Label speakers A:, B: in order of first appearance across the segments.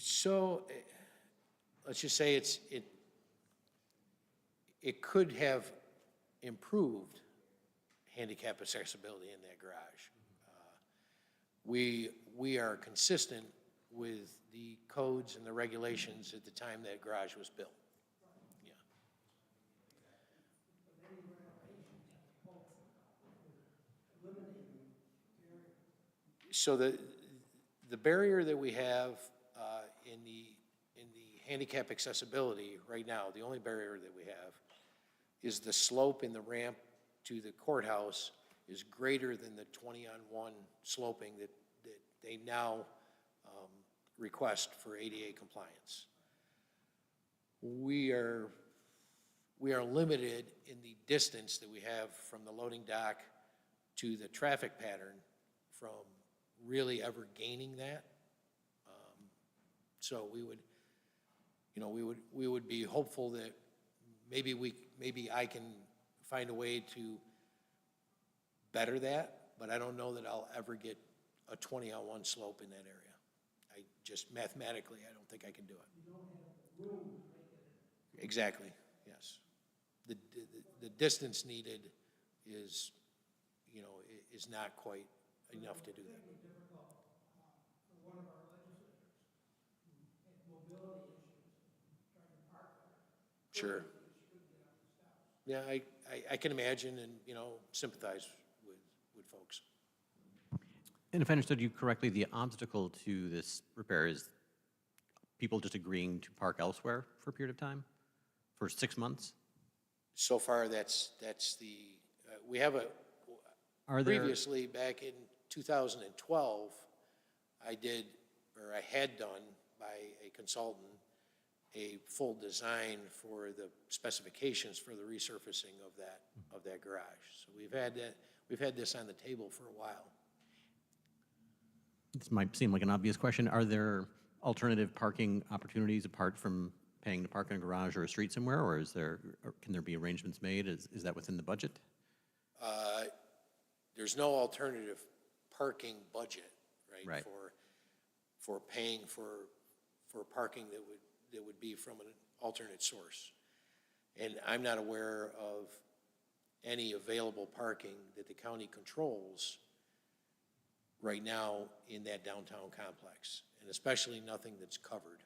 A: So, let's just say it could have improved handicap accessibility in that garage. We are consistent with the codes and the regulations at the time that garage was built. Yeah. So the barrier that we have in the handicap accessibility right now, the only barrier that we have is the slope in the ramp to the courthouse is greater than the 20-on-1 sloping that they now request for ADA compliance. We are limited in the distance that we have from the loading dock to the traffic pattern from really ever gaining that. So we would be hopeful that maybe I can find a way to better that, but I don't know that I'll ever get a 20-on-1 slope in that area. I just mathematically, I don't think I can do it.
B: You don't have the room to make it.
A: Exactly, yes. The distance needed is, is not quite enough to do that.
B: It would be difficult for one of our legislators who had mobility issues trying to park there.
A: Sure.
B: She couldn't get up the steps.
A: Yeah, I can imagine and, sympathize with folks.
C: And if I understood you correctly, the obstacle to this repair is people just agreeing to park elsewhere for a period of time, for 6 months?
A: So far, that's we have previously, back in 2012, I had done by a consultant a full design for the specifications for the resurfacing of that garage. So we've had this on the table for a while.
C: This might seem like an obvious question. Are there alternative parking opportunities apart from paying to park in a garage or a street somewhere, or can there be arrangements made? Is that within the budget?
A: There's no alternative parking budget, right?
C: Right.
A: For paying for parking that would be from an alternate source. And I'm not aware of any available parking that the county controls right now in that downtown complex, and especially nothing that's covered.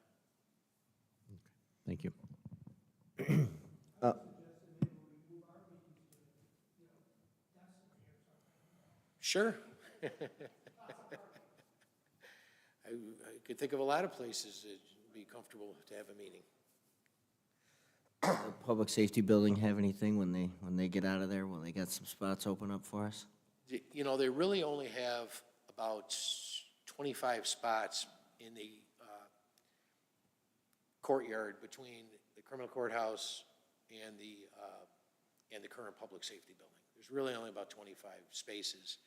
C: Thank you.
A: Sure. I could think of a lot of places that would be comfortable to have a meeting.
D: The public safety building have anything when they get out of there? Will they get some spots open up for us?
A: They really only have about 25 spots in the courtyard between the criminal courthouse and the current public safety building. There's really only about 25 spaces.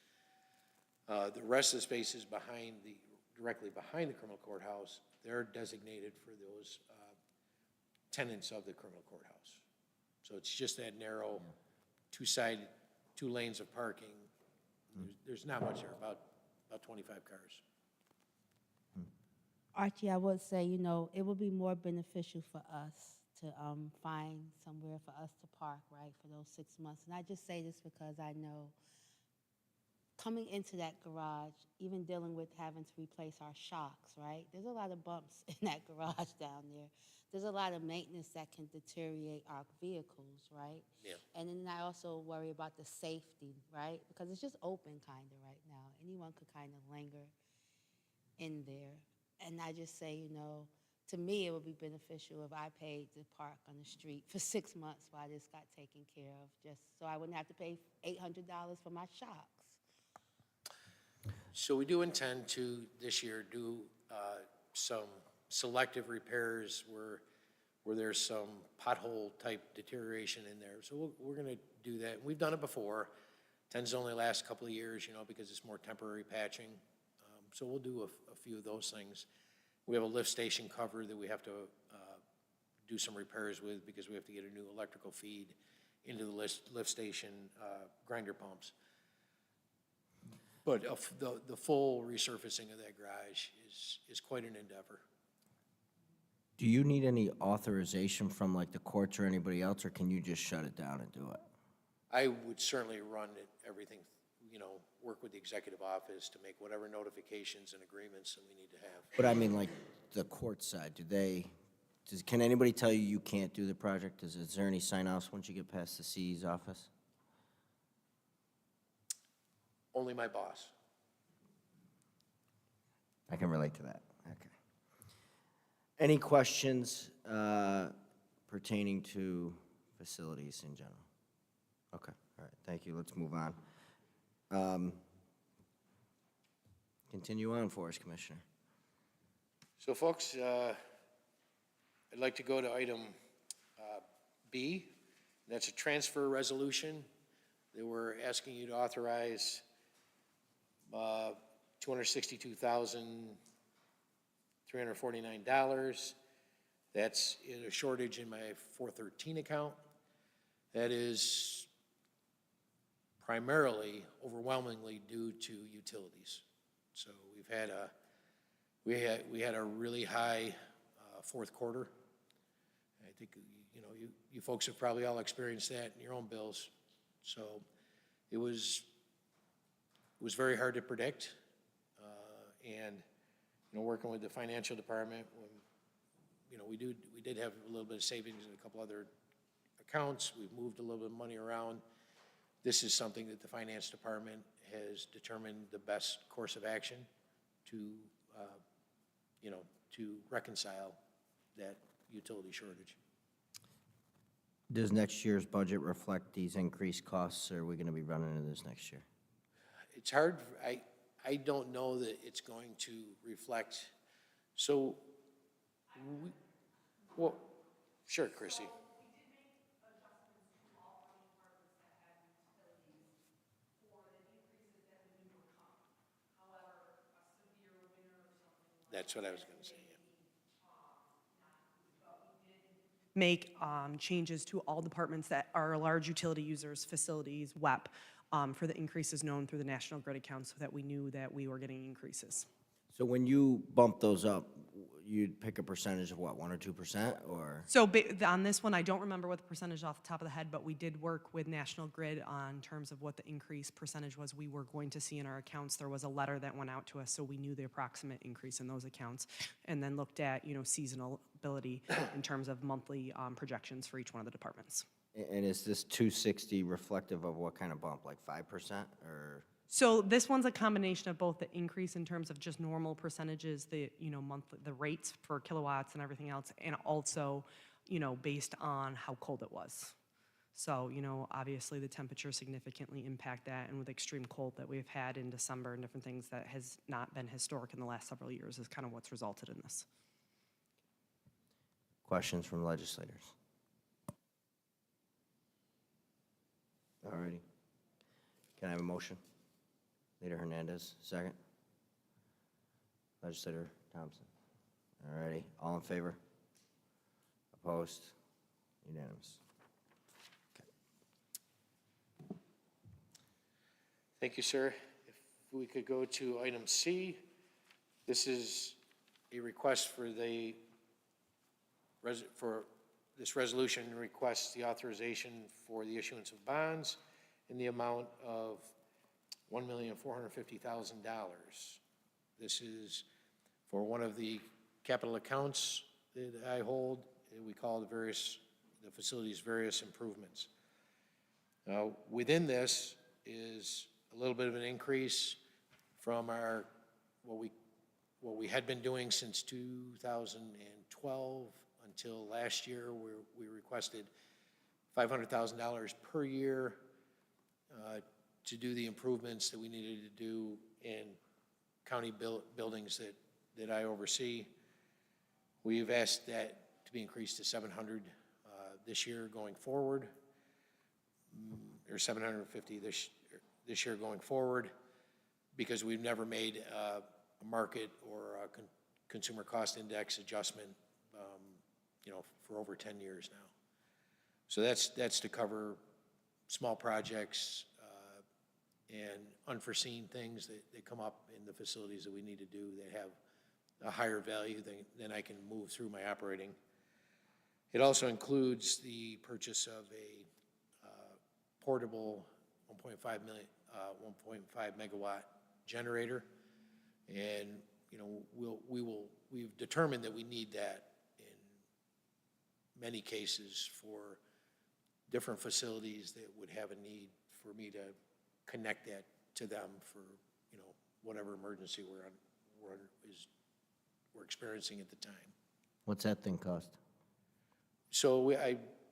A: The rest of the spaces directly behind the criminal courthouse, they're designated for those tenants of the criminal courthouse. So it's just that narrow two lanes of parking. There's not much there, about 25 cars.
E: Archie, I would say, it would be more beneficial for us to find somewhere for us to park, right, for those 6 months. And I just say this because I know coming into that garage, even dealing with having to replace our shocks, right, there's a lot of bumps in that garage down there. There's a lot of maintenance that can deteriorate our vehicles, right?
A: Yeah.
E: And then I also worry about the safety, right? Because it's just open kind of right now. Anyone could kind of linger in there. And I just say, to me, it would be beneficial if I paid to park on the street for 6 months while this got taken care of, just so I wouldn't have to pay $800 for my shocks.
A: So we do intend to, this year, do some selective repairs where there's some pothole-type deterioration in there. So we're going to do that. We've done it before. Tends to only last a couple of years, because it's more temporary patching. So we'll do a few of those things. We have a lift station cover that we have to do some repairs with because we have to get a new electrical feed into the lift station grinder pumps. But the full resurfacing of that garage is quite an endeavor.
D: Do you need any authorization from like the courts or anybody else, or can you just shut it down and do it?
A: I would certainly run it, everything, work with the executive office to make whatever notifications and agreements that we need to have.
D: But I mean, like, the court side, can anybody tell you can't do the project? Is there any sign-offs once you get past the CE's office?
A: Only my boss.
D: I can relate to that, okay. Any questions pertaining to facilities in general? Okay, all right, thank you, let's move on. Continue on, Forest Commissioner.
A: So folks, I'd like to go to item B. That's a transfer resolution that we're asking you to authorize $262,349. That's in a shortage in my 413 account. That is primarily, overwhelmingly due to utilities. So we had a really high fourth quarter. I think, you folks have probably all experienced that in your own bills. So it was very hard to predict. And, working with the financial department, we did have a little bit of savings in a couple other accounts. We've moved a little bit of money around. This is something that the finance department has determined the best course of action to, to reconcile that utility shortage.
D: Does next year's budget reflect these increased costs, or are we gonna be running into this next year?
A: It's hard, I don't know that it's going to reflect, so, well, sure, Chrissy. That's what I was gonna say, yeah.
F: Make changes to all departments that are large utility users, facilities, WEP, for the increases known through the National Grid account so that we knew that we were getting increases.
D: So when you bump those up, you'd pick a percentage of what, 1 or 2%, or?
F: So on this one, I don't remember what the percentage off the top of the head, but we did work with National Grid on terms of what the increase percentage was we were going to see in our accounts. There was a letter that went out to us, so we knew the approximate increase in those accounts, and then looked at, seasonality in terms of monthly projections for each one of the departments.
D: And is this 260 reflective of what kind of bump, like 5%, or?
F: So this one's a combination of both the increase in terms of just normal percentages, the, monthly, the rates for kilowatts and everything else, and also, based on how cold it was. So, obviously the temperature significantly impact that, and with extreme cold that we've had in December and different things that has not been historic in the last several years is kind of what's resulted in this.
D: Questions from legislators? All righty. Can I have a motion? Leader Hernandez, second. Legislator Thompson. All righty, all in favor? Opposed? Unanimous.
A: Thank you, sir. If we could go to item C, this is a request for this resolution requests the authorization for the issuance of bonds in the amount of $1,450,000. This is for one of the capital accounts that I hold, and we call the facility's various improvements. Now, within this is a little bit of an increase from what we had been doing since 2012 until last year, where we requested $500,000 per year to do the improvements that we needed to do in county buildings that I oversee. We've asked that to be increased to $700 this year going forward, or $750 this year going forward, because we've never made a market or a consumer cost index adjustment, for over 10 years now. So that's to cover small projects and unforeseen things that come up in the facilities that we need to do that have a higher value, then I can move through my operating. It also includes the purchase of a portable 1.5 megawatt generator. And, you know, we've determined that we need that in many cases for different facilities that would have a need for me to connect that to them for, you know, whatever emergency we're experiencing at the time.
D: What's that thing cost?
A: So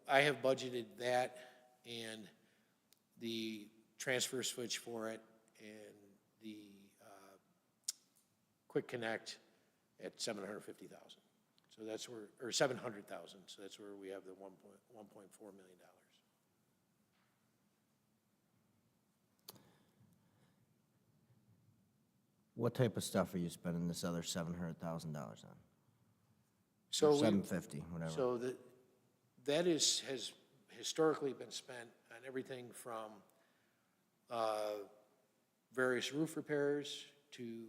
A: I have budgeted that and the transfer switch for it and the quick connect at 750,000. So that's where, or 700,000. So that's where we have the $1.4 million.
D: What type of stuff are you spending this other $700,000 on?
A: So
D: Or
A: we-
D: 750, whatever.
A: So that has historically been spent on everything from various roof repairs to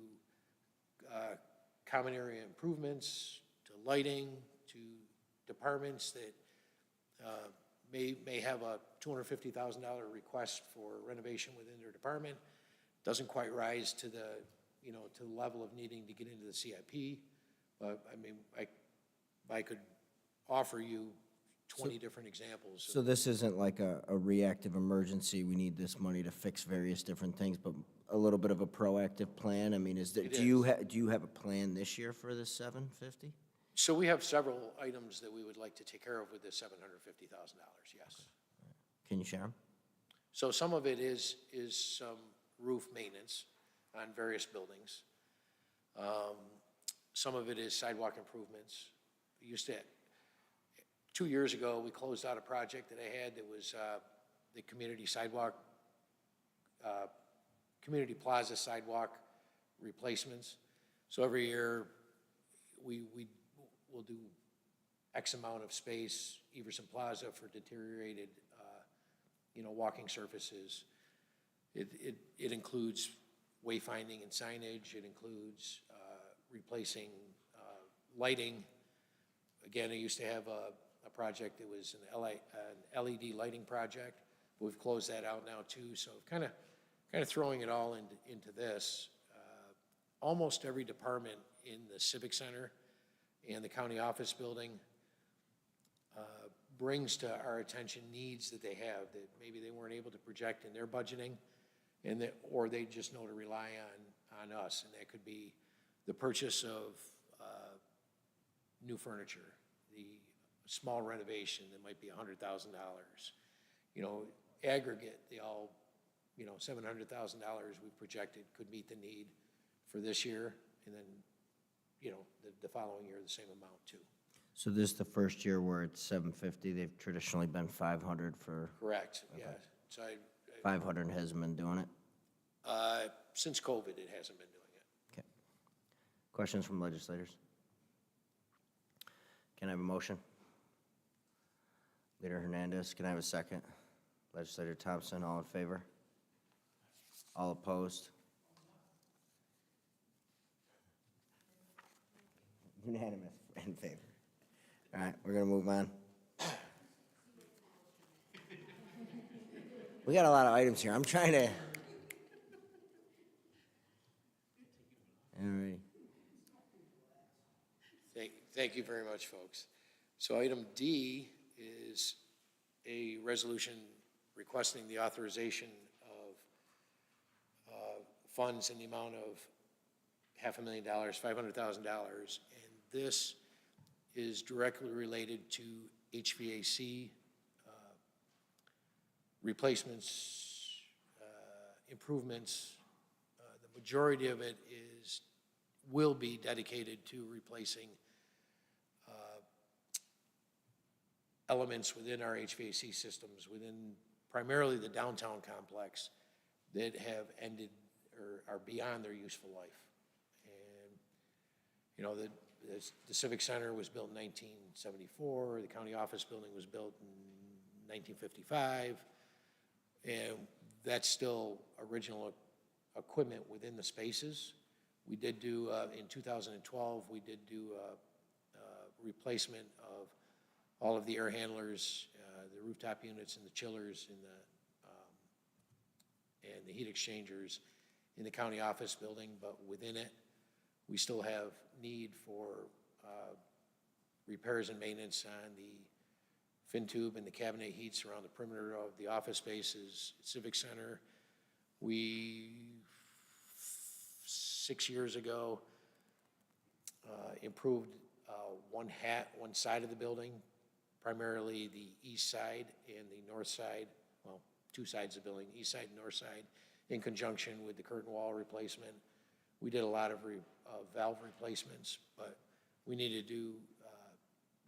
A: common area improvements, to lighting, to departments that may have a $250,000 request for renovation within their department. Doesn't quite rise to the, you know, to the level of needing to get into the CIP. But I mean, I could offer you 20 different examples.
D: So this isn't like a reactive emergency, we need this money to fix various different things, but a little bit of a proactive plan? I mean,
A: It
D: do you have a plan this year for this 750?
A: So we have several items that we would like to take care of with this $750,000, yes.
D: Can you share them?
A: So some of it is some roof maintenance on various buildings. Some of it is sidewalk improvements. We used to, 2 years ago, we closed out a project that I had that was the community sidewalk, community plaza sidewalk replacements. So every year, we'll do X amount of space, Everson Plaza, for deteriorated, you know, walking surfaces. It includes wayfinding and signage. It includes replacing lighting. Again, I used to have a project that was an LED lighting project. We've closed that out now too. So kind of throwing it all into this. Almost every department in the Civic Center and the county office building brings to our attention needs that they have that maybe they weren't able to project in their budgeting, or they just know to rely on us. And that could be the purchase of new furniture, the small renovation that might be $100,000. You know, aggregate, they all, you know, $700,000 we projected could meet the need for this year, and then, you know, the following year, the same amount too.
D: So this is the first year where it's 750, they've traditionally been 500 for,
A: Correct, yeah. So
D: 500 hasn't been doing it?
A: since COVID, it hasn't been doing it.
D: Okay. Questions from legislators? Can I have a motion? Leader Hernandez, can I have a second? Legislator Thompson, all in favor? All opposed? Unanimous in favor. All right, we're gonna move on. We got a lot of items here. I'm trying to. All right.
A: Thank you very much, folks. So item D is a resolution requesting the authorization of funds in the amount of $500,000, $500,000. And this is directly related to HVAC replacements, improvements. The majority of it will be dedicated to replacing elements within our HVAC systems, within primarily the downtown complex, that have ended or are beyond their useful life. And, you know, the Civic Center was built in 1974, the county office building was built in 1955, and that's still original equipment within the spaces. We did do, in 2012, we did do replacement of all of the air handlers, the rooftop units and the chillers and the heat exchangers in the county office building, but within it, we still have need for repairs and maintenance on the fin tube and the cabinet heats around the perimeter of the office spaces, Civic Center. We, 6 years ago, improved one side of the building, primarily the east side and the north side, well, two sides of the building, east side and north side, in conjunction with the curtain wall replacement. We did a lot of valve replacements, but we need to do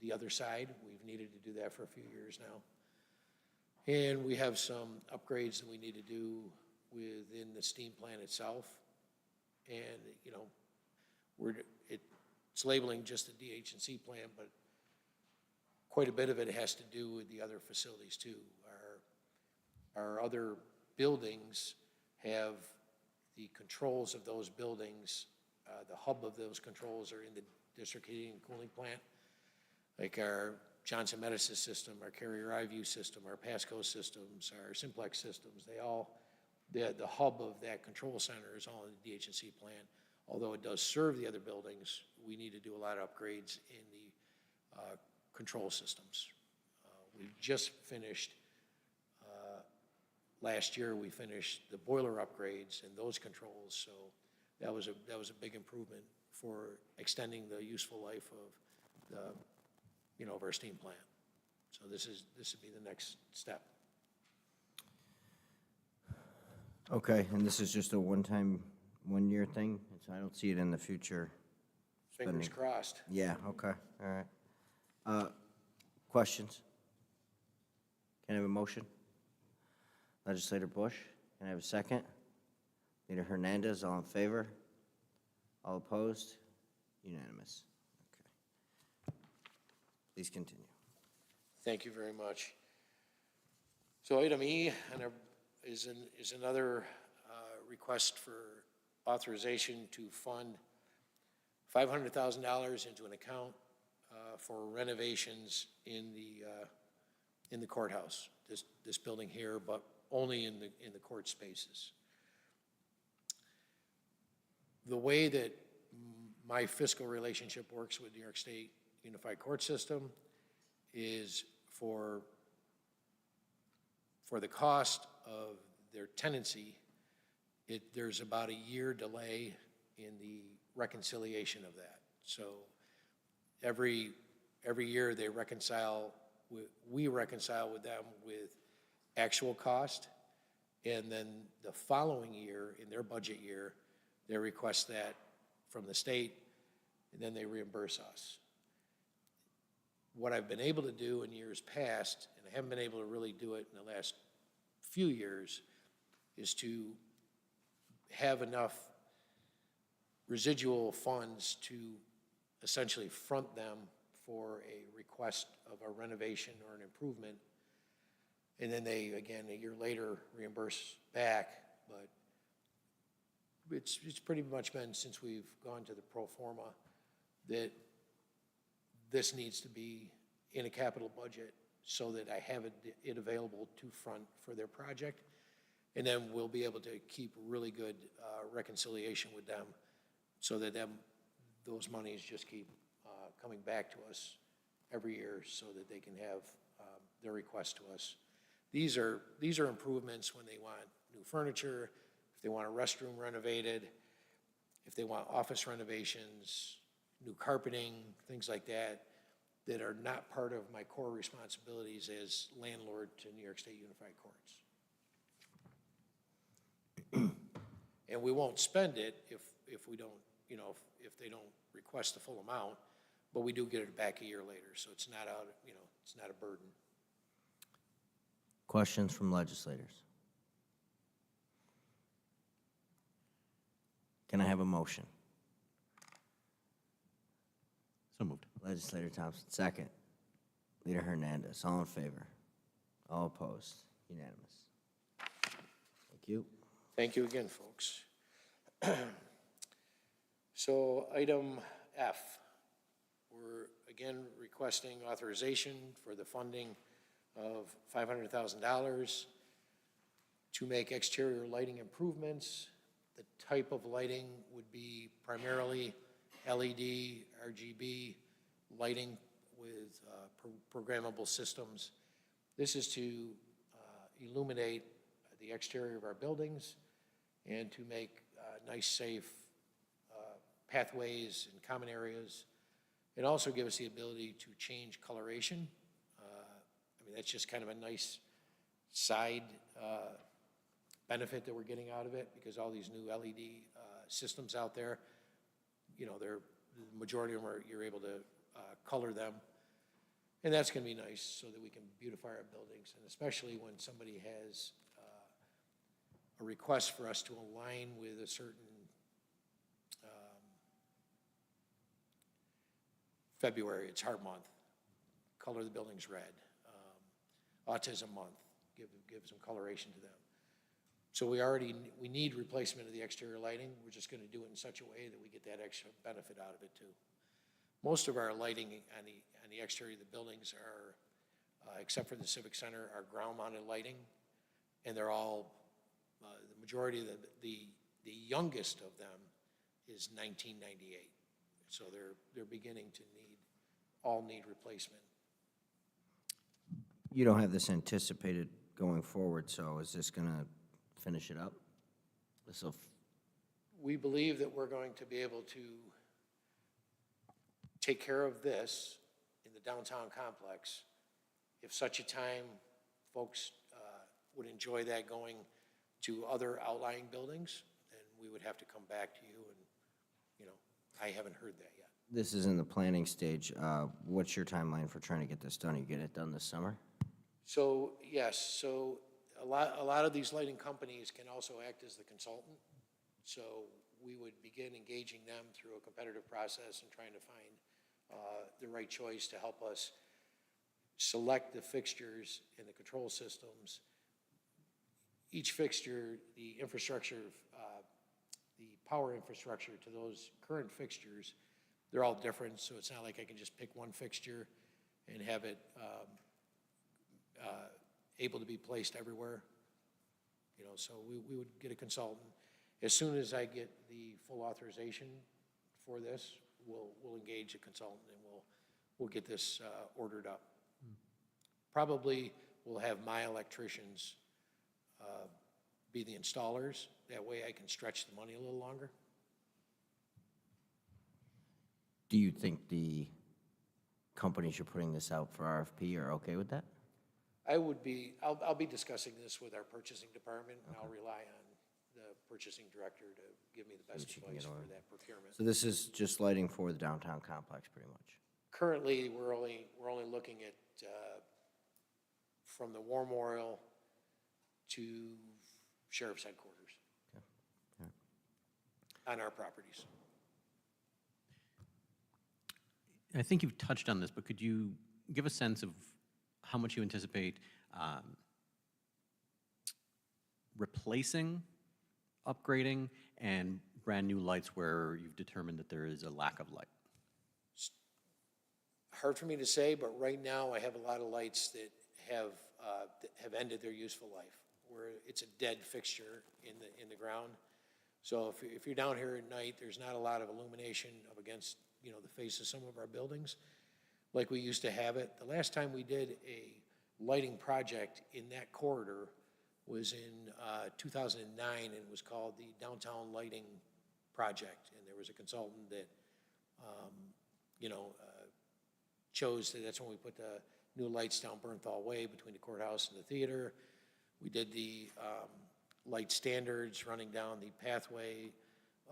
A: the other side. We've needed to do that for a few years now. And we have some upgrades that we need to do within the steam plant itself. And, you know, it's labeling just the DH&C plant, but quite a bit of it has to do with the other facilities too. Our other buildings have the controls of those buildings, the hub of those controls are in the district heating and cooling plant, like our Johnson Medicine system, our Carrier iView system, our Pasco systems, our Simplex systems. The hub of that control center is all in the DH&C plant. Although it does serve the other buildings, we need to do a lot of upgrades in the control systems. We just finished, last year we finished the boiler upgrades and those controls, so that was a big improvement for extending the useful life of the, you know, of our steam plant. So this would be the next step.
D: Okay, and this is just a one-time, one-year thing? So I don't see it in the future
A: Fingers
D: spending.
A: crossed.
D: Yeah, okay, all right. Questions? Can I have a motion? Legislator Bush, can I have a second? Leader Hernandez, all in favor? All opposed? Unanimous. Okay. Please continue.
A: Thank you very much. So item E is another request for authorization to fund $500,000 into an account for renovations in the courthouse, this building here, but only in the court spaces. The way that my fiscal relationship works with New York State Unified Court System is for the cost of their tenancy, there's about a year delay in the reconciliation of that. So every year they reconcile, we reconcile with them with actual cost, and then the following year, in their budget year, they request that from the state, and then they reimburse us. What I've been able to do in years past, and I haven't been able to really do it in the last few years, is to have enough residual funds to essentially front them for a request of a renovation or an improvement. And then they, again, a year later, reimburse back. But it's pretty much been since we've gone to the pro forma that this needs to be in a capital budget so that I have it available to front for their project. And then we'll be able to keep really good reconciliation with them so that those monies just keep coming back to us every year so that they can have their request to us. These are improvements when they want new furniture, if they want a restroom renovated, if they want office renovations, new carpeting, things like that, that are not part of my core responsibilities as landlord to New York State Unified Courts. And we won't spend it if we don't, you know, if they don't request the full amount, but we do get it back a year later, so it's not out, you know, it's not a burden.
D: Questions from legislators? Can I have a motion?
C: So moved.
D: Legislator Thompson, second. Leader Hernandez, all in favor? All opposed? Unanimous. Thank you.
A: Thank you again, folks. So item F, we're again requesting authorization for the funding of $500,000 to make exterior lighting improvements. The type of lighting would be primarily LED, RGB lighting with programmable systems. This is to illuminate the exterior of our buildings and to make nice, safe pathways and common areas, and also give us the ability to change coloration. I mean, that's just kind of a nice side benefit that we're getting out of it, because all these new LED systems out there, you know, the majority of them are, you're able to color them. And that's going to be nice so that we can beautify our buildings, and especially when somebody has a request for us to align with a certain February, it's Heart Month, color the buildings red. Autism Month, give some coloration to them. So we need replacement of the exterior lighting. We're just going to do it in such a way that we get that extra benefit out of it too. Most of our lighting on the exterior of the buildings are, except for the Civic Center, are ground-mounted lighting, and they're all, the majority of the youngest of them is 1998. So they're beginning to all need replacement.
D: You don't have this anticipated going forward, so is this going to finish it up? This'll
A: We believe that we're going to be able to take care of this in the downtown complex. If such a time folks would enjoy that going to other outlying buildings, then we would have to come back to you, and, you know, I haven't heard that yet.
D: This is in the planning stage. What's your timeline for trying to get this done? You get it done this summer?
A: So, yes, so a lot of these lighting companies can also act as the consultant. So we would begin engaging them through a competitive process and trying to find the right choice to help us select the fixtures and the control systems. Each fixture, the infrastructure, the power infrastructure to those current fixtures, they're all different, so it's not like I can just pick one fixture and have it able to be placed everywhere. You know, so we would get a consultant. As soon as I get the full authorization for this, we'll engage a consultant, and we'll get this ordered up. Probably we'll have my electricians be the installers. That way I can stretch the money a little longer.
D: Do you think the companies you're putting this out for RFP are okay with that?
A: I'll be discussing this with our purchasing department, and I'll rely on the purchasing director to give me the best
D: you can
A: advice
D: get
A: for
D: on.
A: that procurement.
D: So this is just lighting for the downtown complex, pretty much?
A: Currently, we're only looking at from the War Memorial to Sheriff's Headquarters on our properties.
C: I think you've touched on this, but could you give a sense of how much you anticipate replacing, upgrading, and brand-new lights where you've determined that there is a lack of light?
A: Hard for me to say, but right now I have a lot of lights that have ended their useful life, where it's a dead fixture in the ground. So if you're down here at night, there's not a lot of illumination up against, you know, the face of some of our buildings like we used to have it. The last time we did a lighting project in that corridor was in 2009, and it was called the Downtown Lighting Project. And there was a consultant that, chose that. That's when we put the new lights down Bernthal Way between the courthouse and the theater. We did the light standards running down the pathway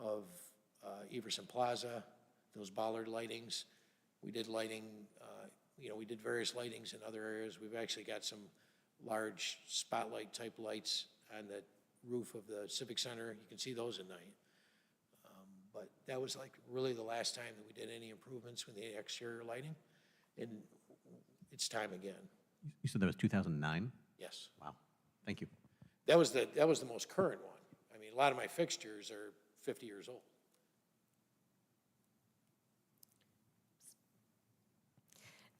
A: of Everson Plaza, those bollard lightings. We did lighting, we did various lightings in other areas. We've actually got some large spotlight type lights on the roof of the Civic Center. You can see those at night. But that was like really the last time that we did any improvements with the exterior lighting. And it's time again.
C: You said that was 2009?
A: Yes.
C: Wow, thank you.
A: That was the most current one. I mean, a lot of my fixtures are 50 years old.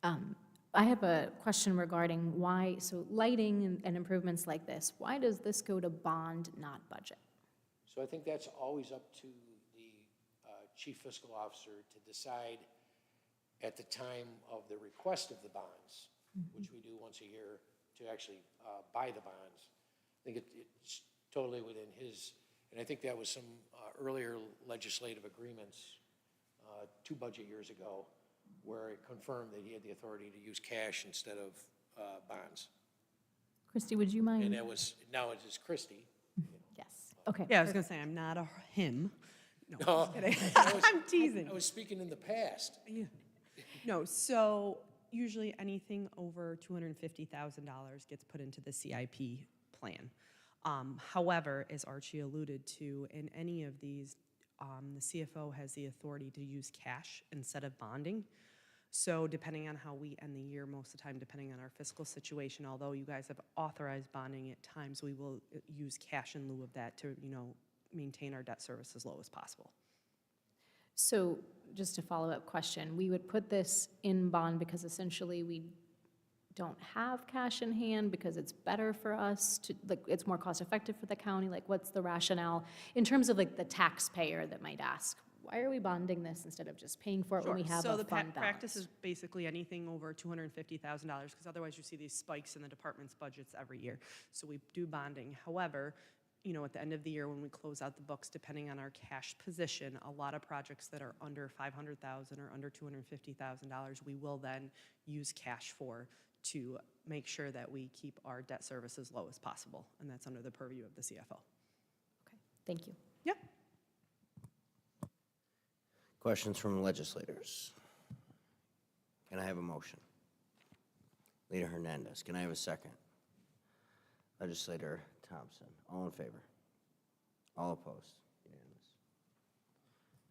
G: I have a question regarding why, so lighting and improvements like this, why does this go to bond, not budget?
A: So I think that's always up to the chief fiscal officer to decide at the time of the request of the bonds, which we do once a year, to actually buy the bonds. I think it's totally within his, and I think that was some earlier legislative agreements 2 budget years ago where it confirmed that he had the authority to use cash instead of bonds.
G: Christy, would you
A: And
G: mind?
A: that was, now it is Christie.
G: Yes, okay.
F: Yeah, I was gonna say, I'm not a him. No,
A: No,
F: I'm kidding.
A: I was-
F: I'm teasing.
A: I was speaking in the past.
F: Yeah. No, so usually anything over $250,000 gets put into the CIP plan. However, as Archie alluded to, in any of these, the CFO has the authority to use cash instead of bonding. So depending on how we end the year, most of the time, depending on our fiscal situation, although you guys have authorized bonding at times, we will use cash in lieu of that to, maintain our debt service as low as possible.
G: So just a follow-up question, we would put this in bond because essentially we don't have cash in hand because it's better for us to, like, it's more cost-effective for the county? Like, what's the rationale in terms of like the taxpayer that might ask, why are we bonding this instead of just paying for it when we have
F: So
G: a
F: the
G: fund
F: practice
G: balance?
F: is basically anything over $250,000, because otherwise you see these spikes in the department's budgets every year. So we do bonding. However, at the end of the year when we close out the books, depending on our cash position, a lot of projects that are under $500,000 or under $250,000, we will then use cash for to make sure that we keep our debt service as low as possible. And that's under the purview of the CFO.
G: Okay, thank you.
F: Yep.
D: Questions from legislators? Can I have a motion? Leader Hernandez, can I have a second? Legislator Thompson, all in favor? All opposed? Unanimous.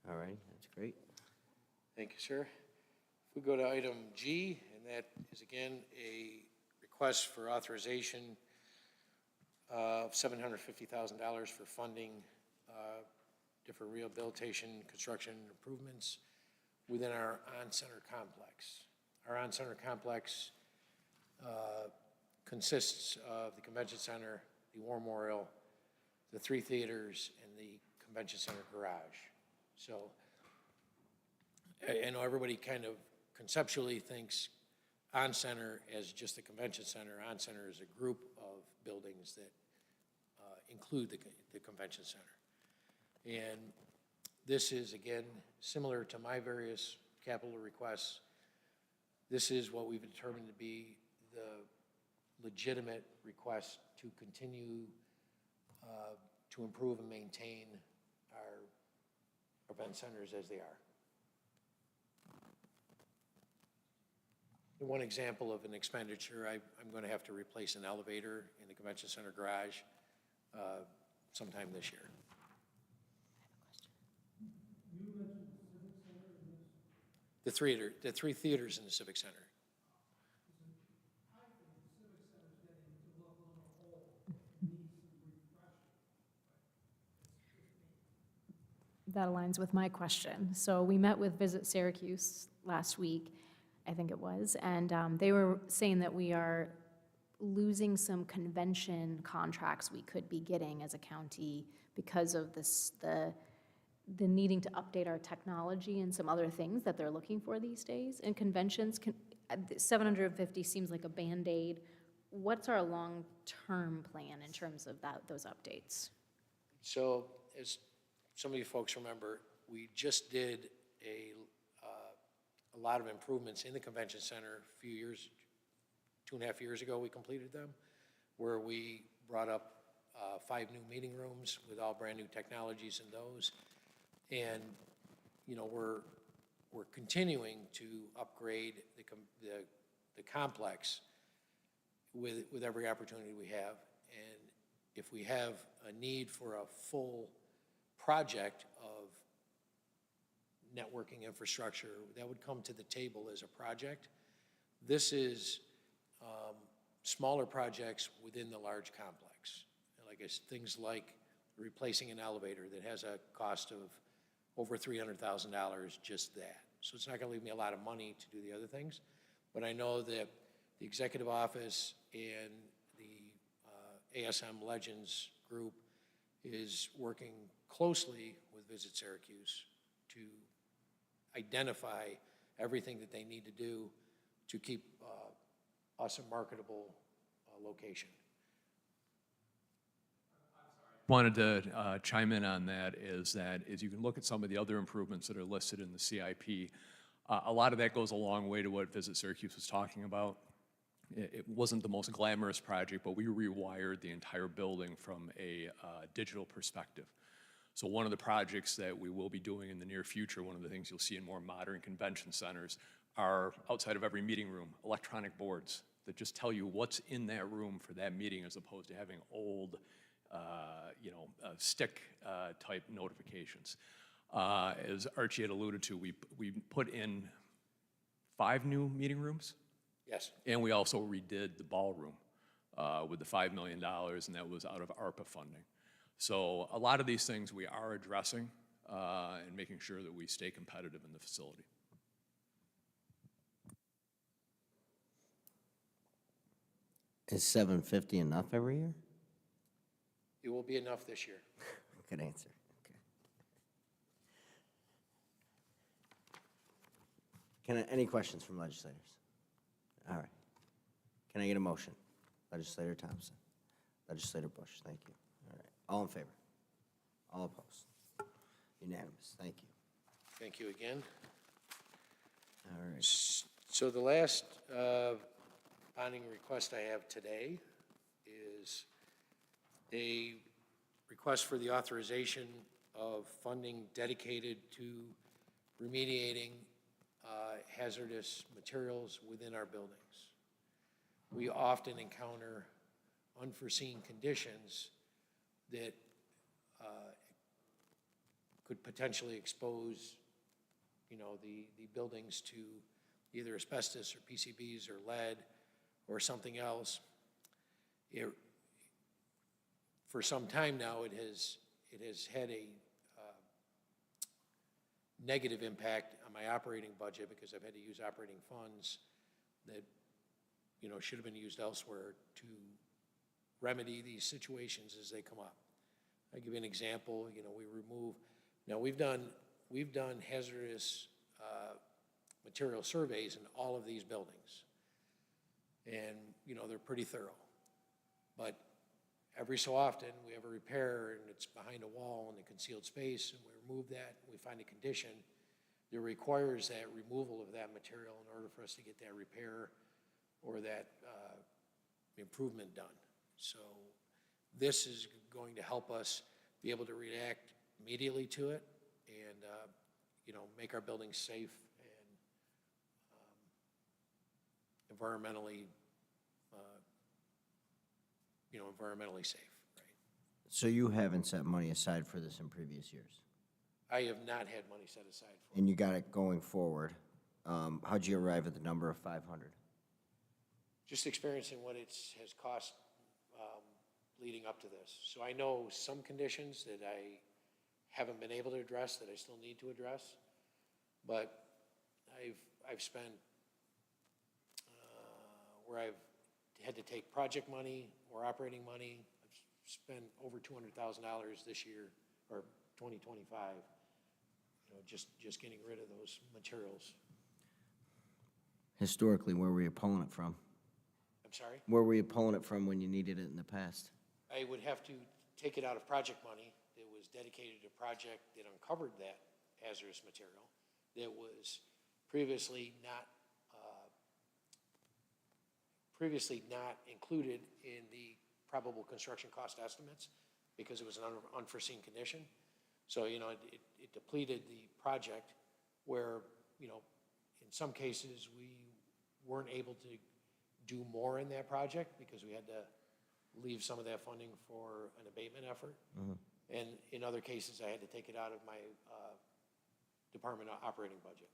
D: All right, that's great.
A: Thank you, sir. If we go to item G, and that is again a request for authorization of $750,000 for funding different rehabilitation, construction improvements within our on-center complex. Our on-center complex consists of the convention center, the War Memorial, the 3 theaters, and the convention center garage. So I know everybody kind of conceptually thinks on-center as just the convention center. On-center is a group of buildings that include the convention center. And this is, again, similar to my various capital requests. This is what we've determined to be the legitimate request to continue to improve and maintain our event centers as they are. One example of an expenditure, I'm going to have to replace an elevator in the convention center garage sometime this year. The 3 theaters in the Civic Center.
G: That aligns with my question. So we met with Visit Syracuse last week, I think it was, and they were saying that we are losing some convention contracts we could be getting as a county because of this, the needing to update our technology and some other things that they're looking for these days. And conventions, 750 seems like a Band-Aid. What's our long-term plan in terms of those updates?
A: So as some of you folks remember, we just did a lot of improvements in the convention center a few years, 2.5 years ago we completed them, where we brought up 5 new meeting rooms with all brand new technologies in those. And, we're continuing to upgrade the complex with every opportunity we have. And if we have a need for a full project of networking infrastructure, that would come to the table as a project. This is smaller projects within the large complex. Like things like replacing an elevator that has a cost of over $300,000, just that. So it's not gonna leave me a lot of money to do the other things, But I know that the executive office and the ASM Legends group is working closely with Visit Syracuse to identify everything that they need to do to keep us a marketable location.
H: Wanted to chime in on that is you can look at some of the other improvements that are listed in the CIP. A lot of that goes a long way to what Visit Syracuse was talking about. It wasn't the most glamorous project, but we rewired the entire building from a digital perspective. So one of the projects that we will be doing in the near future, one of the things you'll see in more modern convention centers, are outside of every meeting room, electronic boards that just tell you what's in that room for that meeting, as opposed to having old, stick type notifications. As Archie had alluded to, we put in 5 new meeting rooms.
A: Yes.
H: And we also redid the ballroom with the $5 million, and that was out of ARPA funding. So a lot of these things we are addressing and making sure that we stay competitive in the facility.
D: Is $750 enough every year?
A: It will be enough this year.
D: Good answer. Okay. Any questions from legislators? All right. Can I get a motion? Legislator Thompson. Legislator Bush, thank you. All right. All in favor? All opposed? Unanimous. Thank you.
A: Thank you again.
D: All right.
A: So the last bonding request I have today is a request for the authorization of funding dedicated to remediating hazardous materials within our buildings. We often encounter unforeseen conditions that could potentially expose, the buildings to either asbestos or PCBs or lead or something else. For some time now, it has had a negative impact on my operating budget because I've had to use operating funds that, should have been used elsewhere to remedy these situations as they come up. I'll give you an example. We've done hazardous material surveys in all of these buildings. And, they're pretty thorough. But every so often, we have a repair and it's behind a wall in a concealed space, and we remove that, and we find a condition that requires that removal of that material in order for us to get that repair or that improvement done. So this is going to help us be able to react immediately to it and, make our buildings safe and environmentally safe, right?
D: So you haven't set money aside for this in previous years?
A: I have not had money set aside for it.
D: And you got it going forward. How'd you arrive at the number of 500?
A: Just experiencing what it has cost leading up to this. So I know some conditions that I haven't been able to address that I still need to address, but I've spent where I've had to take project money or operating money. I've spent over $200,000 this year, or 2025, just getting rid of those materials.
D: Historically, where were you pulling it from?
A: I'm sorry?
D: Where were you pulling it from when you needed it in the past?
A: I would have to take it out of project money that was dedicated to a project that uncovered that hazardous material that was previously not included in the probable construction cost estimates because it was an unforeseen condition. So, it depleted the project where, in some cases we weren't able to do more in that project because we had to leave some of that funding for an abatement effort. Mm-hmm. And in other cases, I had to take it out of my department operating budget.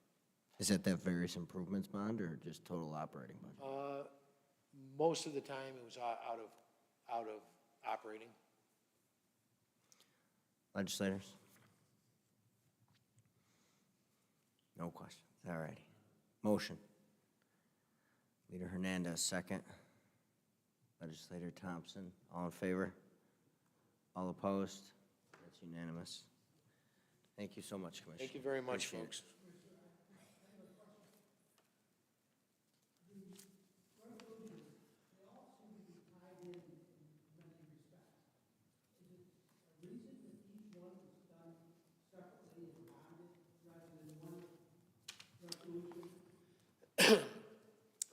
D: Is that various improvements bond or just total operating budget?
A: Most of the time, it was out of operating.
D: Legislators? No questions. All righty. Motion. Leader Hernandez, second. Legislator Thompson, all in favor? All opposed? That's unanimous. Thank you so much, Commissioner.
A: Thank you very much,
D: Appreciate it.
A: folks.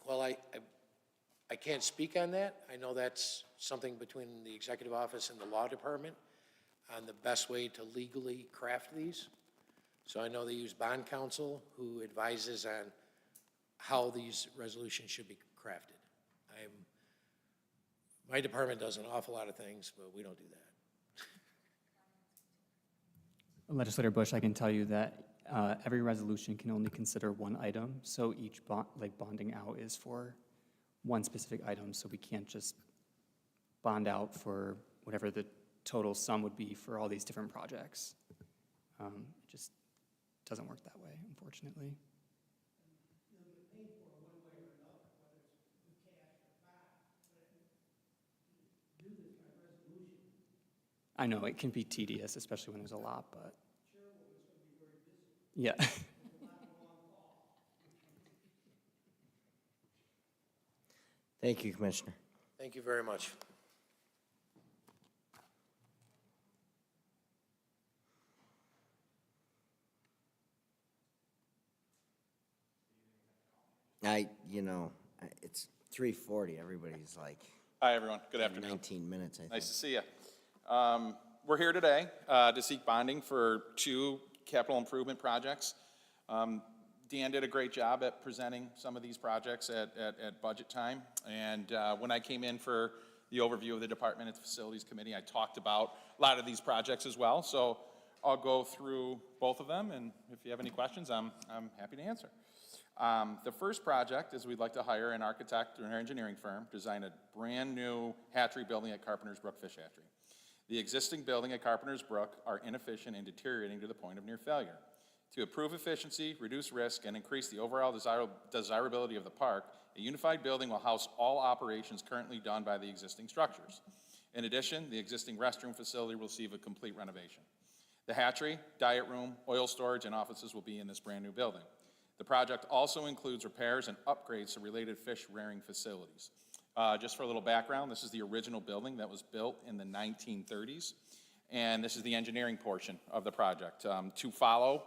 A: Well, I can't speak on that. I know that's something between the executive office and the law department on the best way to legally craft these. So I know they use bond counsel who advises on how these resolutions should be crafted. My department does an awful lot of things, but we don't do that.
I: Legislator Bush, I can tell you that every resolution can only consider one item, so each bonding out is for one specific item, so we can't just bond out for whatever the total sum would be for all these different projects. It just doesn't work that way, unfortunately. I know it can be tedious, especially when there's a lot, but yeah.
D: Thank you, Commissioner.
A: Thank you very much.
D: It's 3:40, everybody's like
J: Hi, everyone. Good afternoon.
D: 19 minutes, I think.
J: Nice to see you. We're here today to seek bonding for 2 capital improvement projects. Dan did a great job at presenting some of these projects at budget time. And when I came in for the overview of the Department and Facilities Committee, I talked about a lot of these projects as well. So I'll go through both of them, and if you have any questions, I'm happy to answer. The first project is we'd like to hire an architect or an engineering firm to design a brand-new hatchery building at Carpenter's Brook Fish Hatchery. The existing building at Carpenter's Brook are inefficient and deteriorating to the point of near failure. To improve efficiency, reduce risk, and increase the overall desirability of the park, a unified building will house all operations currently done by the existing structures. In addition, the existing restroom facility will receive a complete renovation. The hatchery, diet room, oil storage, and offices will be in this brand-new building. The project also includes repairs and upgrades to related fish rearing facilities. Just for a little background, this is the original building that was built in the 1930s, and this is the engineering portion of the project. To follow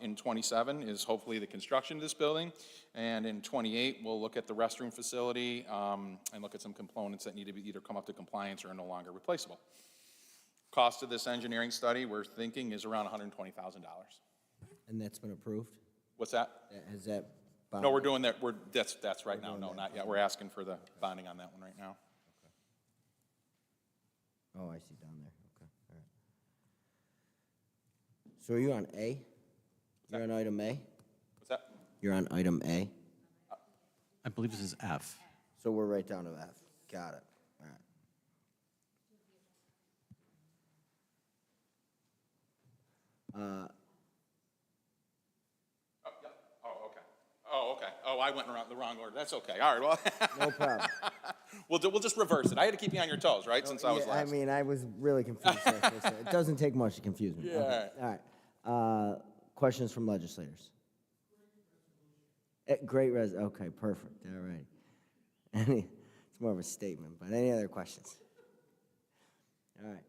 J: in 27 is hopefully the construction of this building, and in 28 we'll look at the restroom facility and look at some components that need to be either come up to compliance or are no longer replaceable. Cost of this engineering study, we're thinking, is around $120,000.
D: And that's been approved?
J: What's that?
D: Has that?
J: No, we're doing that, that's right now, no, not yet. We're asking for the bonding on that one right now.
D: Oh, I see down there, okay, all right. So are you on A? You're on item A?
J: What's that?
D: You're on item A?
C: I believe this is F.
D: So we're right down to F. Got it, all right.
J: Oh, okay. Oh, I went around the wrong order. That's okay. All right, well.
D: No problem.
J: We'll just reverse it. I had to keep you on your toes, right, since I was
D: Yeah,
J: last.
D: I mean, I was really confused there for a second. It doesn't take much to confuse me.
J: Yeah.
D: Okay, all right. Questions from legislators? Great okay, perfect, all right. It's more of a statement, but any other questions? All right.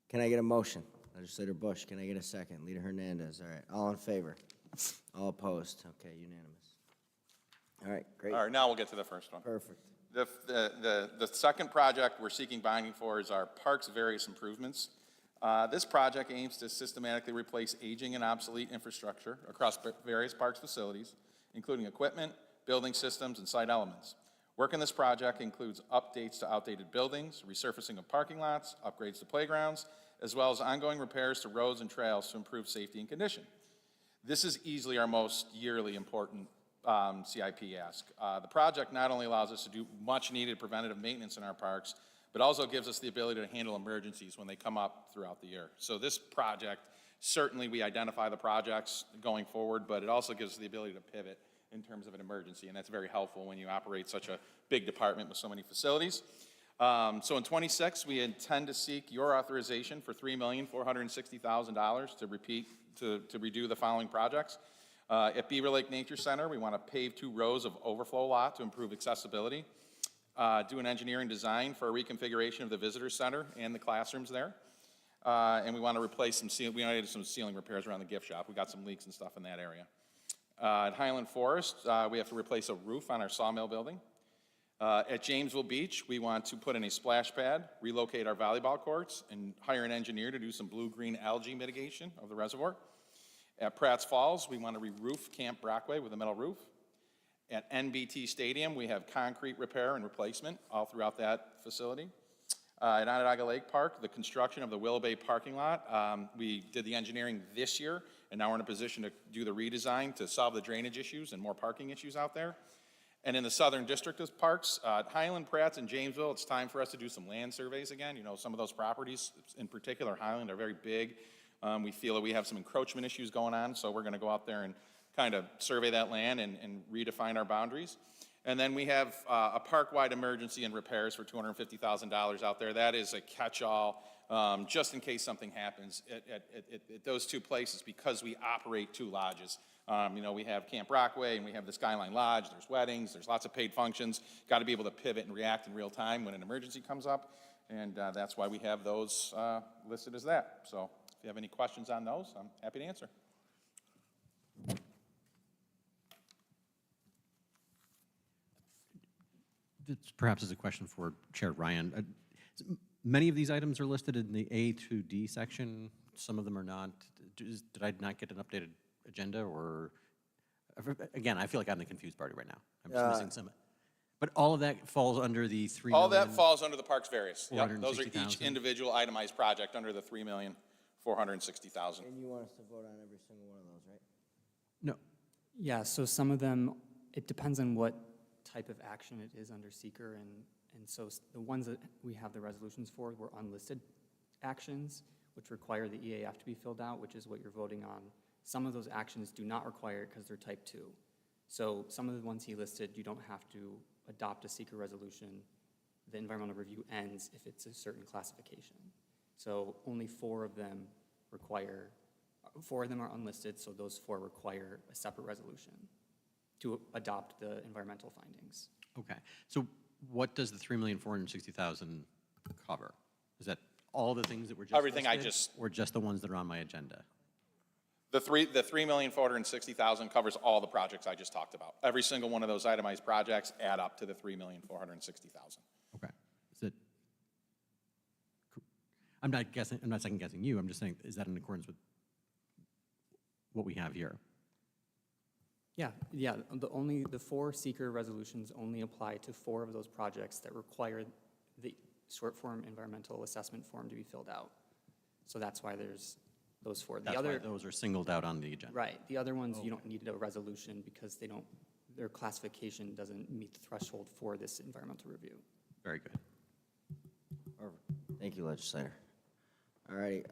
D: Can I get a motion? Legislator Bush, can I get a second? Leader Hernandez, all right. All in favor? All opposed? Okay, unanimous. All right, great.
J: All right, now we'll get to the first one.
D: Perfect.
J: The second project we're seeking bonding for is our parks various improvements. This project aims to systematically replace aging and obsolete infrastructure across various parks facilities, including equipment, building systems, and site elements. Work in this project includes updates to outdated buildings, resurfacing of parking lots, upgrades to playgrounds, as well as ongoing repairs to roads and trails to improve safety and condition. This is easily our most yearly important CIP ask. The project not only allows us to do much needed preventative maintenance in our parks, but also gives us the ability to handle emergencies when they come up throughout the year. So this project, certainly we identify the projects going forward, but it also gives us the ability to pivot in terms of an emergency, and that's very helpful when you operate such a big department with so many facilities. So in '26, we intend to seek your authorization for $3,460,000 to redo the following projects. At Beaver Lake Nature Center, we want to pave 2 rows of overflow lot to improve accessibility. Do an engineering design for a reconfiguration of the visitor center and the classrooms there. And we want to replace some we want to do some ceiling repairs around the gift shop. We got some leaks and stuff in that area. At Highland Forest, we have to replace a roof on our sawmill building. At Jamesville Beach, we want to put in a splash pad, relocate our volleyball courts, and hire an engineer to do some blue-green algae mitigation of the reservoir. At Pratt's Falls, we want to re-roof Camp Brockway with a metal roof. At NBT Stadium, we have concrete repair and replacement all throughout that facility. At Onondaga Lake Park, the construction of the Willow Bay parking lot, we did the engineering this year, and now we're in a position to do the redesign to solve the drainage issues and more parking issues out there. And in the Southern District of Parks, Highland, Pratt, and Jamesville, it's time for us to do some land surveys again. You know, some of those properties, in particular Highland, are very big. We feel that we have some encroachment issues going on, so we're going to go out there and kind of survey that land and redefine our boundaries. And then we have a park-wide emergency and repairs for $250,000 out there. That is a catch-all, just in case something happens at those 2 places, because we operate 2 lodges. You know, we have Camp Brockway and we have the Skyline Lodge. There's weddings, there's lots of paid functions. Got to be able to pivot and react in real time when an emergency comes up. And that's why we have those listed as that. So if you have any questions on those, I'm happy to answer.
C: This perhaps is a question for Chair Ryan. Many of these items are listed in the A through D section. Some of them are not. Did I not get an updated agenda, or, again, I feel like I'm the confused party right now. I'm just missing some. But all of that falls under the $3 million.
J: All that falls under the Parks various. Yep, those are each
C: 460,000.
J: individual itemized project under the $3,460,000.
D: And you want us to vote on every single one of those, right?
C: No.
I: Yeah, so some of them, it depends on what type of action it is under seeker, and so the ones that we have the resolutions for were unlisted actions, which require the EAF to be filled out, which is what you're voting on. Some of those actions do not require it because they're type 2. So some of the ones he listed, you don't have to adopt a seeker resolution. The environmental review ends if it's a certain classification. So only 4 of them require, 4 of them are unlisted, so those 4 require a separate resolution to adopt the environmental findings.
C: Okay. So what does the $3,460,000 cover? Is that all the things that were just
J: Everything I
C: listed,
J: just-
C: or just the ones that are on my agenda?
J: The $3,460,000 covers all the projects I just talked about. Every single one of those itemized projects add up to the $3,460,000.
C: Okay. Is it? I'm not guessing. I'm not second guessing you. I'm just saying, is that in accordance with what we have here?
I: Yeah. The 4 seeker resolutions only apply to 4 of those projects that require the short form environmental assessment form to be filled out. So that's why there's those 4.
C: That's why those are singled out on the agenda.
I: Right. The other ones, you don't need a resolution because their classification doesn't meet the threshold for this environmental review.
C: Very good.
D: Perfect. Thank you, Legislator. All righty,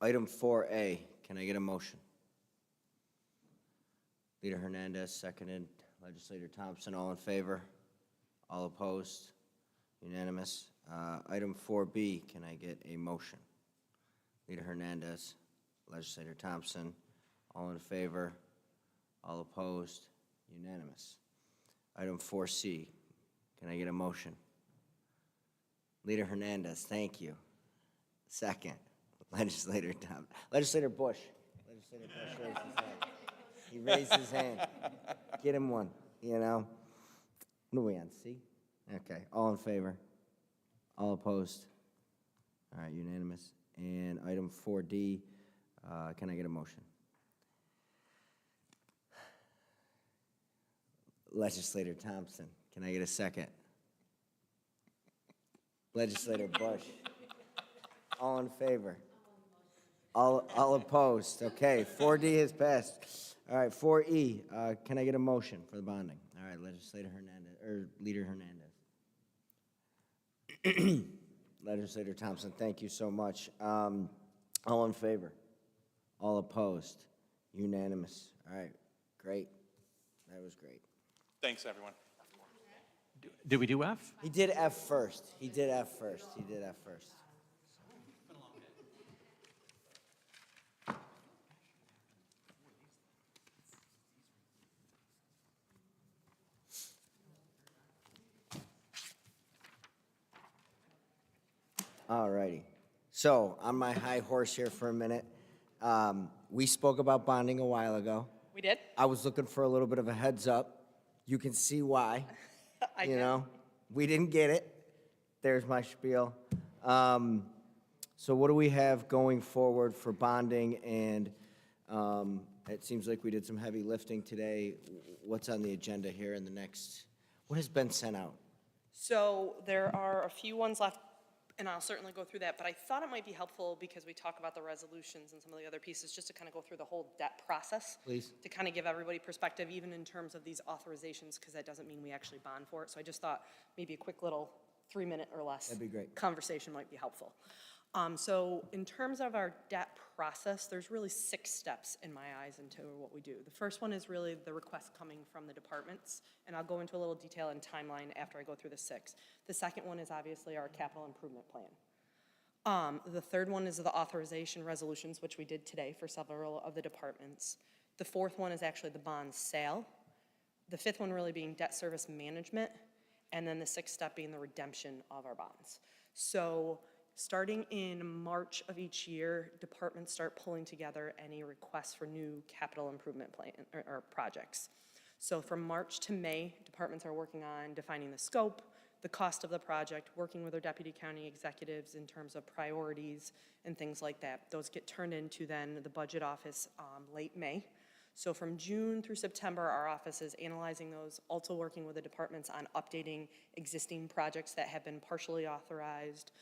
D: item 4A, can I get a motion? Leader Hernandez, seconded. Legislator Thompson, all in favor? All opposed? Unanimous. Item 4B, can I get a motion? Leader Hernandez, Legislator Thompson, all in favor? All opposed? Unanimous. Item 4C, can I get a motion? Leader Hernandez, thank you. Second, Legislator Thompson. Legislator Bush. Legislator Bush raised his hand. He raised his hand. Get him one, you know? What are we on, C? Okay, all in favor? All opposed? All right, unanimous. And item 4D, can I get a motion? Legislator Thompson, can I get a second? Legislator Bush, all in favor? All opposed? Okay, 4D has passed. All right, 4E, can I get a motion for the bonding? All right, Legislator Hernandez, or Leader Hernandez. Legislator Thompson, thank you so much. All in favor? All opposed? Unanimous. All right, great. That was great.
J: Thanks, everyone.
C: Did we do F?
D: He did F first. He did F first. He did F first. All righty. So, on my high horse here for a minute, we spoke about bonding a while ago.
F: We did?
D: I was looking for a little bit of a heads up. You can see why. You know, we didn't get it. There's my spiel. So what do we have going forward for bonding? And it seems like we did some heavy lifting today. What's on the agenda here in the next, what has been sent out?
F: So there are a few ones left, and I'll certainly go through that, but I thought it might be helpful because we talk about the resolutions and some of the other pieces, just to kind of go through the whole debt process.
D: Please.
F: To kind of give everybody perspective, even in terms of these authorizations, because that doesn't mean we actually bond for it. So I just thought maybe a quick little 3-minute or less.
D: That'd be great.
F: Conversation might be helpful. So in terms of our debt process, there's really 6 steps in my eyes into what we do. The first one is really the request coming from the departments, and I'll go into a little detail and timeline after I go through the 6. The second one is obviously our capital improvement plan. The third one is the authorization resolutions, which we did today for several of the departments. The fourth one is actually the bond sale. The fifth one really being debt service management, and then the 6th step being the redemption of our bonds. So starting in March of each year, departments start pulling together any requests for new capital improvement plan or projects. So from March to May, departments are working on defining the scope, the cost of the project, working with their deputy county executives in terms of priorities and things like that. Those get turned into then the budget office late May. So from June through September, our office is analyzing those, also working with the departments on updating existing projects that have been partially authorized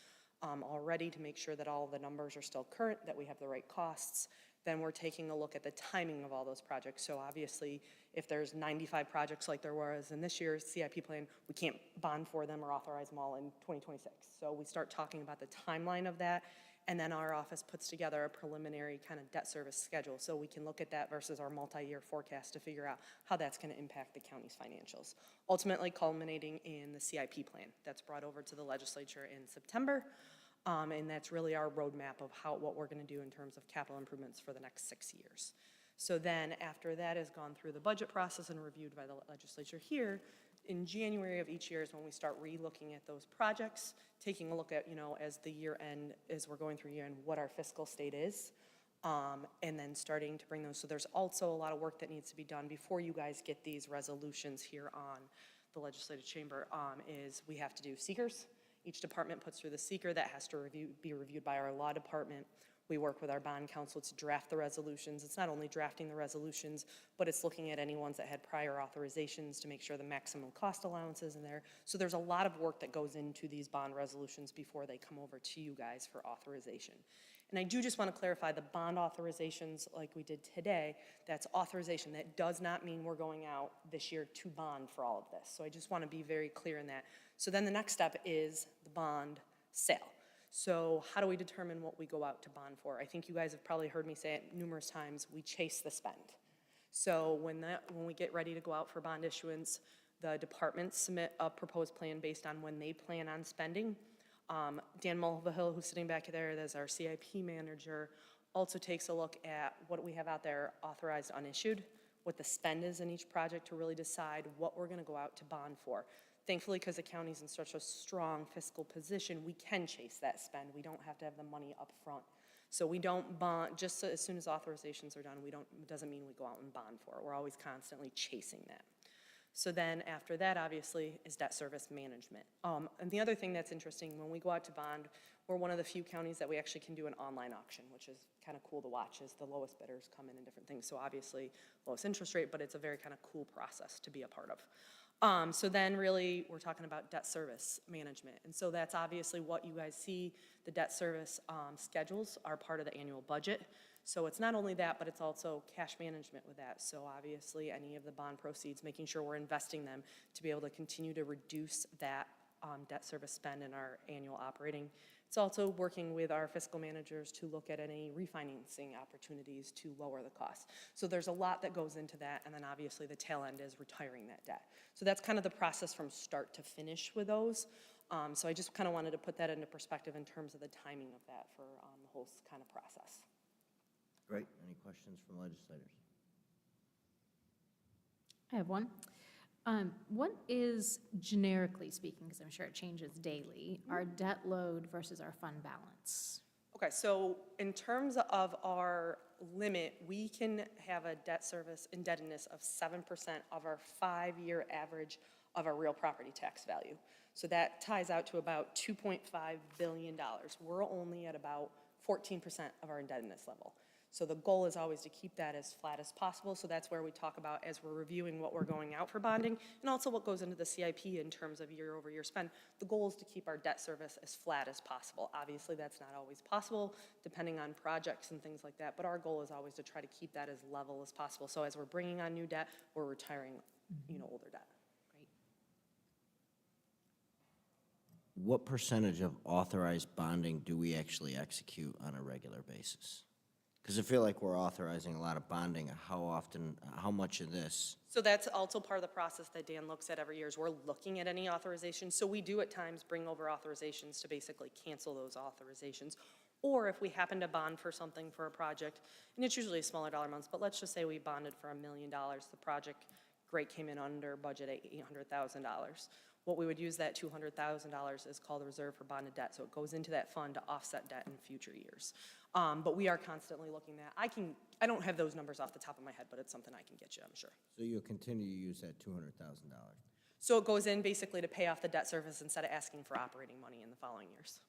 F: already to make sure that all the numbers are still current, that we have the right costs. Then we're taking a look at the timing of all those projects. So obviously, if there's 95 projects like there was in this year's CIP plan, we can't bond for them or authorize them all in 2026. So we start talking about the timeline of that, and then our office puts together a preliminary kind of debt service schedule so we can look at that versus our multi-year forecast to figure out how that's going to impact the county's financials. Ultimately culminating in the CIP plan that's brought over to the legislature in September. And that's really our roadmap of what we're going to do in terms of capital improvements for the next 6 years. So then after that has gone through the budget process and reviewed by the legislature here, in January of each year is when we start re-looking at those projects, taking a look at, as the year end, as we're going through year end, what our fiscal state is, and then starting to bring those. So there's also a lot of work that needs to be done before you guys get these resolutions here on the legislative chamber, is we have to do seekers. Each department puts through the seeker that has to be reviewed by our law department. We work with our bond counsel to draft the resolutions. It's not only drafting the resolutions, but it's looking at any ones that had prior authorizations to make sure the maximum cost allowance is in there. So there's a lot of work that goes into these bond resolutions before they come over to you guys for authorization. And I do just want to clarify the bond authorizations like we did today, that's authorization. That does not mean we're going out this year to bond for all of this. So I just want to be very clear in that. So then the next step is the bond sale. So how do we determine what we go out to bond for? I think you guys have probably heard me say it numerous times, we chase the spend. So when we get ready to go out for bond issuance, the departments submit a proposed plan based on when they plan on spending. Dan Mulvihill, who's sitting back there, that's our CIP manager, also takes a look at what we have out there authorized unissued, what the spend is in each project to really decide what we're going to go out to bond for. Thankfully, because the county's in such a strong fiscal position, we can chase that spend. We don't have to have the money up front. So we don't bond, just as soon as authorizations are done, it doesn't mean we go out and bond for it. We're always constantly chasing that. So then after that, obviously, is debt service management. And the other thing that's interesting, when we go out to bond, we're one of the few counties that we actually can do an online auction, which is kind of cool to watch as the lowest bidders come in and different things. So obviously, lowest interest rate, but it's a very kind of cool process to be a part of. So then really, we're talking about debt service management. And so that's obviously what you guys see. The debt service schedules are part of the annual budget. So it's not only that, but it's also cash management with that. So obviously, any of the bond proceeds, making sure we're investing them to be able to continue to reduce that debt service spend in our annual operating It's also working with our fiscal managers to look at any refinancing opportunities to lower the costs. So there's a lot that goes into that, and then obviously the tail end is retiring that debt. So that's kind of the process from start to finish with those. So I just kind of wanted to put that into perspective in terms of the timing of that for the whole kind of process.
D: Great. Any questions from legislators?
G: I have one. What is, generically speaking, because I'm sure it changes daily, our debt load versus our fund balance?
F: Okay, so in terms of our limit, we can have a debt service indebtedness of 7% of our 5-year average of our real property tax value. So that ties out to about $2.5 billion. We're only at about 14% of our indebtedness level. So the goal is always to keep that as flat as possible. So that's where we talk about as we're reviewing what we're going out for bonding and also what goes into the CIP in terms of year-over-year spend. The goal is to keep our debt service as flat as possible. Obviously, that's not always possible depending on projects and things like that, but our goal is always to try to keep that as level as possible. So as we're bringing on new debt, we're retiring, older debt.
G: Great.
D: What percentage of authorized bonding do we actually execute on a regular basis? Because I feel like we're authorizing a lot of bonding. How often, how much of this?
F: So that's also part of the process that Dan looks at every year is we're looking at any authorizations. So we do at times bring over authorizations to basically cancel those authorizations. Or if we happen to bond for something for a project, and it's usually smaller dollar amounts, but let's just say we bonded for $1 million. The project, great, came in under budget at $800,000. What we would use that $200,000 is called the reserve for bonded debt. So it goes into that fund to offset debt in future years. But we are constantly looking at, I don't have those numbers off the top of my head, but it's something I can get you, I'm sure.
D: So you'll continue to use that $200,000?
F: So it goes in basically to pay off the debt service instead of asking for operating money in the following years.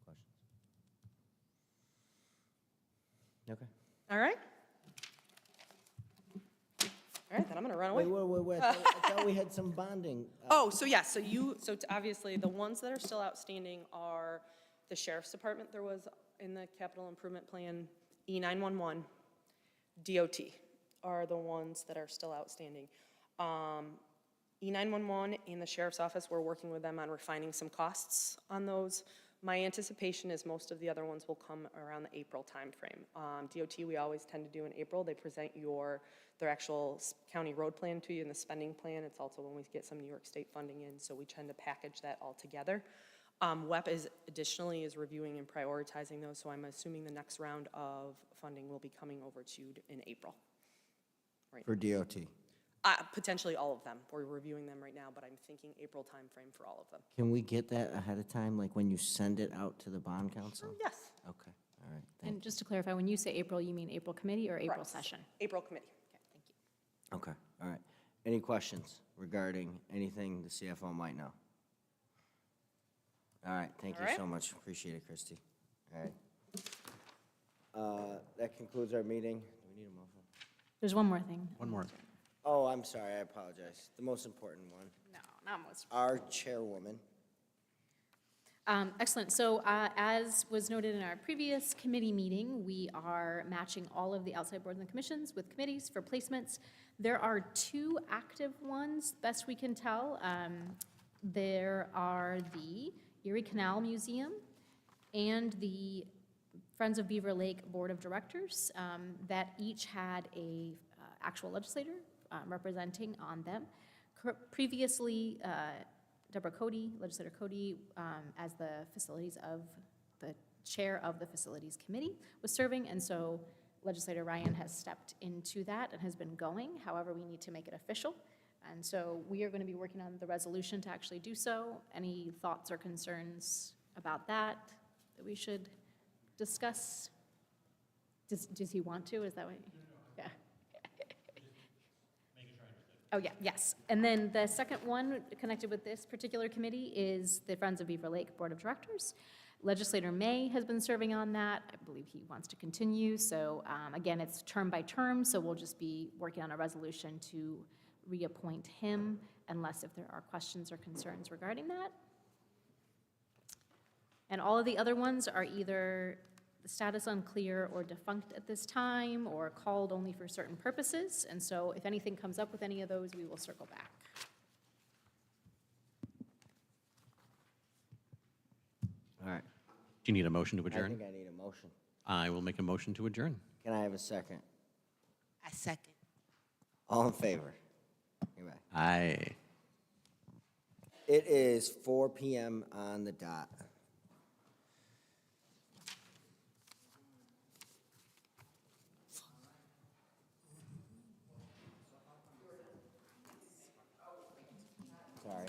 D: Questions? Okay.
F: All right? All right, then I'm gonna run away.
D: Wait. I thought we had some bonding.
F: Oh, so yes, obviously, the ones that are still outstanding are the Sheriff's Department, there was in the capital improvement plan, E911, DOT are the ones that are still outstanding. E911 and the Sheriff's Office, we're working with them on refining some costs on those. My anticipation is most of the other ones will come around the April timeframe. DOT, we always tend to do in April. They present their actual county road plan to you and the spending plan. It's also when we get some New York State funding in, so we tend to package that all together. WEP additionally is reviewing and prioritizing those, so I'm assuming the next round of funding will be coming over to you in April. Right.
D: For DOT?
F: Potentially all of them. We're reviewing them right now, but I'm thinking April timeframe for all of them.
D: Can we get that ahead of time, like when you send it out to the bond council?
F: Yes.
D: Okay, all right,
G: And just to clarify, when you say April, you mean April committee or April
F: Correct.
G: session?
F: April committee.
G: Okay, thank you.
D: Okay, all right. Any questions regarding anything the CFO might know? All right, thank
F: All
D: you
F: right.
D: so much. Appreciate it, Christie. All right. That concludes our meeting. Do we need a motion?
G: There's one more thing.
C: One more.
D: Oh, I'm sorry, I apologize. The most important one.
G: No, not most.
D: Our chairwoman.
G: Excellent. So as was noted in our previous committee meeting, we are matching all of the outside boards and commissions with committees for placements. There are 2 active ones, best we can tell. There are the Erie Canal Museum and the Friends of Beaver Lake Board of Directors that each had a actual legislator representing on them. Previously, Deborah Cody, Legislator Cody, as the chair of the Facilities Committee, was serving, and so Legislator Ryan has stepped into that and has been going. However, we need to make it official, and so we are going to be working on the resolution to actually do so. Any thoughts or concerns about that we should discuss? Does he want to? Is that what? Yeah. Oh, yeah, yes. And then the second one connected with this particular committee is the Friends of Beaver Lake Board of Directors. Legislator May has been serving on that. I believe he wants to continue. So again, it's term by term, so we'll just be working on a resolution to reappoint him unless if there are questions or concerns regarding that. And all of the other ones are either the status unclear or defunct at this time or called only for certain purposes. And so if anything comes up with any of those, we will circle back.
C: Do you need a motion to
D: I
C: adjourn?
D: think I need a motion.
C: I will make a motion to adjourn.
D: Can I have a second?
E: I second.
D: All in favor? Anyway,
C: Aye.
D: it is 4 PM on the dot. Sorry.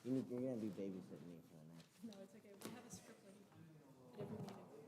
D: You're gonna be babysitting me for the next.
G: No, it's okay. We have